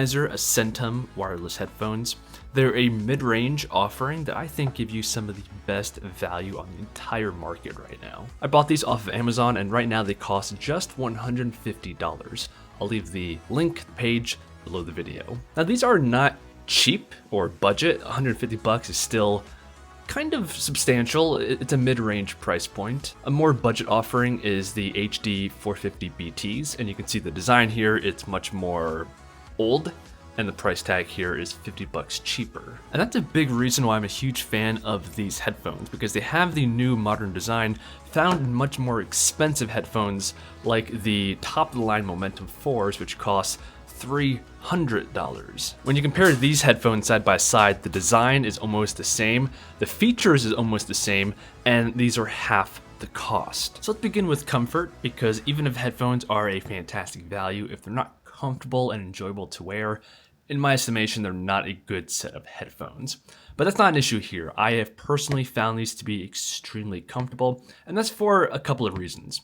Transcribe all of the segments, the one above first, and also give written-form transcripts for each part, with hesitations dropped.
Sennheiser Accentum wireless headphones. They're a mid-range offering that I think give you some of the best value on the entire market right now. I bought these off of Amazon and right now they cost just $150. I'll leave the link page below the video. Now these are not cheap or budget. 150 bucks is still kind of substantial. It's a mid-range price point. A more budget offering is the HD 450 BTs, and you can see the design here. It's much more old, and the price tag here is 50 bucks cheaper. And that's a big reason why I'm a huge fan of these headphones, because they have the new modern design found in much more expensive headphones like the top-of-the-line Momentum 4s, which cost $300. When you compare these headphones side by side, the design is almost the same, the features is almost the same, and these are half the cost. So let's begin with comfort, because even if headphones are a fantastic value, if they're not comfortable and enjoyable to wear, in my estimation, they're not a good set of headphones. But that's not an issue here. I have personally found these to be extremely comfortable, and that's for a couple of reasons.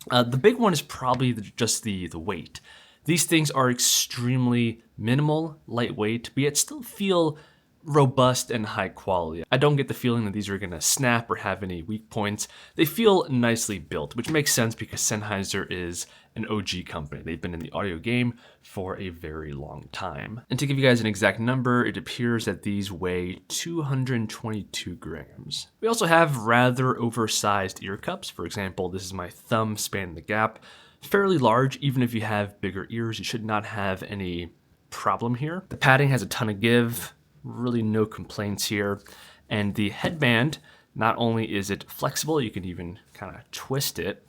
The big one is probably just the weight. These things are extremely minimal, lightweight, but yet still feel robust and high quality. I don't get the feeling that these are gonna snap or have any weak points. They feel nicely built, which makes sense because Sennheiser is an OG company. They've been in the audio game for a very long time. And to give you guys an exact number, it appears that these weigh 222 grams. We also have rather oversized ear cups. For example, this is my thumb spanning the gap. Fairly large. Even if you have bigger ears, you should not have any problem here. The padding has a ton of give, really no complaints here. And the headband, not only is it flexible, you can even kind of twist it,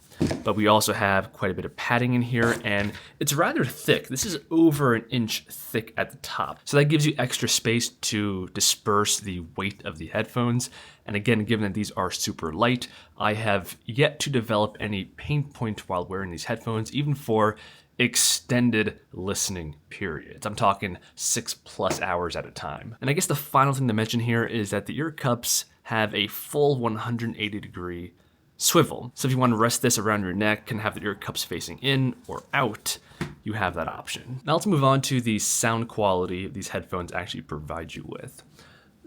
but we also have quite a bit of padding in here, and it's rather thick. This is over an inch thick at the top. So that gives you extra space to disperse the weight of the headphones. And again, given that these are super light, I have yet to develop any pain point while wearing these headphones, even for extended listening periods. I'm talking 6+ hours at a time. And I guess the final thing to mention here is that the ear cups have a full 180-degree swivel. So if you want to rest this around your neck and have the ear cups facing in or out, you have that option. Now let's move on to the sound quality these headphones actually provide you with.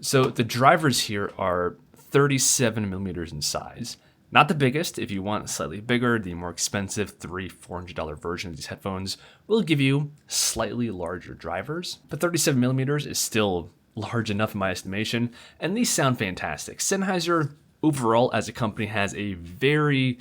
So the drivers here are 37 millimeters in size. Not the biggest. If you want slightly bigger, the more expensive $400 version of these headphones will give you slightly larger drivers. But 37 millimeters is still large enough in my estimation, and these sound fantastic. Sennheiser overall as a company has a very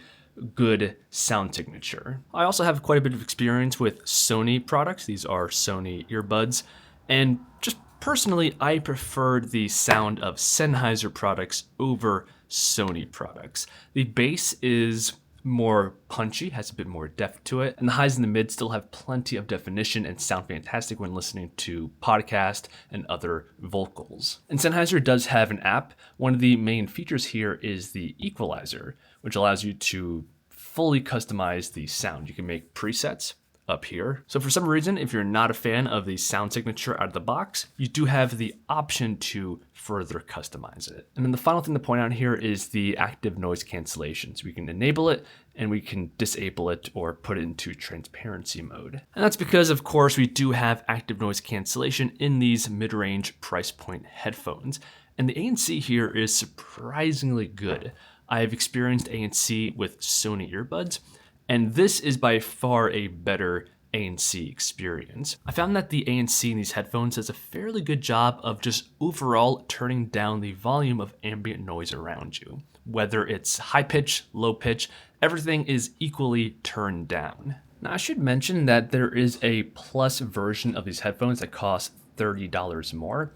good sound signature. I also have quite a bit of experience with Sony products. These are Sony earbuds, and just personally, I preferred the sound of Sennheiser products over Sony products. The bass is more punchy, has a bit more depth to it, and the highs and the mids still have plenty of definition and sound fantastic when listening to podcast and other vocals. And Sennheiser does have an app. One of the main features here is the equalizer, which allows you to fully customize the sound. You can make presets up here. So for some reason, if you're not a fan of the sound signature out of the box, you do have the option to further customize it. And then the final thing to point out here is the active noise cancellation. So we can enable it and we can disable it or put it into transparency mode. And that's because, of course, we do have active noise cancellation in these mid-range price point headphones. And the ANC here is surprisingly good. I've experienced ANC with Sony earbuds, and this is by far a better ANC experience. I found that the ANC in these headphones does a fairly good job of just overall turning down the volume of ambient noise around you. Whether it's high pitch, low pitch, everything is equally turned down. Now I should mention that there is a plus version of these headphones that costs $30 more.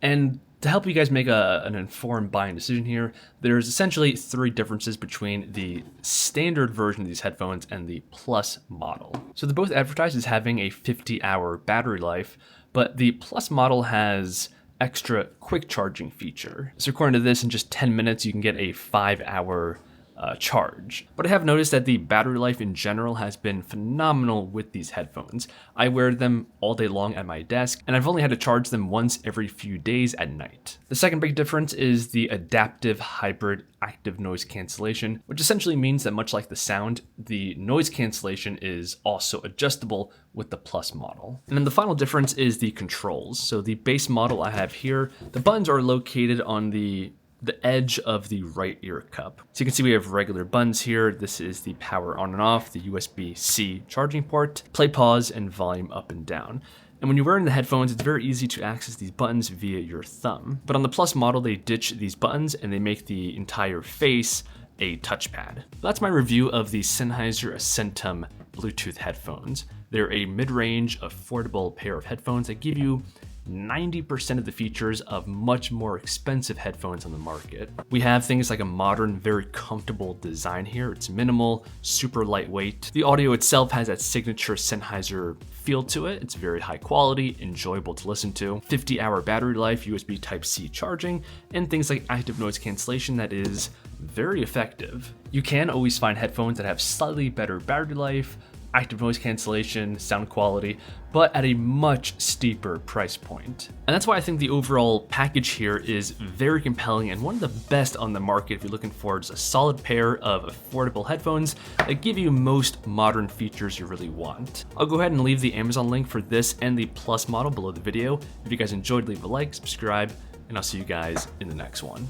And to help you guys make an informed buying decision here, there's essentially 3 differences between the standard version of these headphones and the Plus model. So they're both advertised as having a 50-hour battery life, but the Plus model has extra quick charging feature. So according to this, in just 10 minutes, you can get a 5-hour charge. But I have noticed that the battery life in general has been phenomenal with these headphones. I wear them all day long at my desk, and I've only had to charge them once every few days at night. The second big difference is the adaptive hybrid active noise cancellation, which essentially means that much like the sound, the noise cancellation is also adjustable with the Plus model. And then the final difference is the controls. So the base model I have here, the buttons are located on the edge of the right ear cup. So you can see we have regular buttons here. This is the power on and off, the USB-C charging port, play, pause, and volume up and down. And when you're wearing the headphones, it's very easy to access these buttons via your thumb. But on the Plus model, they ditch these buttons and they make the entire face a touchpad. That's my review of the Sennheiser Accentum Bluetooth headphones. They're a mid-range, affordable pair of headphones that give you 90% of the features of much more expensive headphones on the market. We have things like a modern, very comfortable design here. It's minimal, super lightweight. The audio itself has that signature Sennheiser feel to it. It's very high quality, enjoyable to listen to. 50-hour battery life, USB Type-C charging, and things like active noise cancellation that is very effective. You can always find headphones that have slightly better battery life, active noise cancellation, sound quality, but at a much steeper price point. And that's why I think the overall package here is very compelling and one of the best on the market if you're looking for just a solid pair of affordable headphones that give you most modern features you really want. I'll go ahead and leave the Amazon link for this and the Plus model below the video. If you guys enjoyed, leave a like, subscribe, and I'll see you guys in the next one.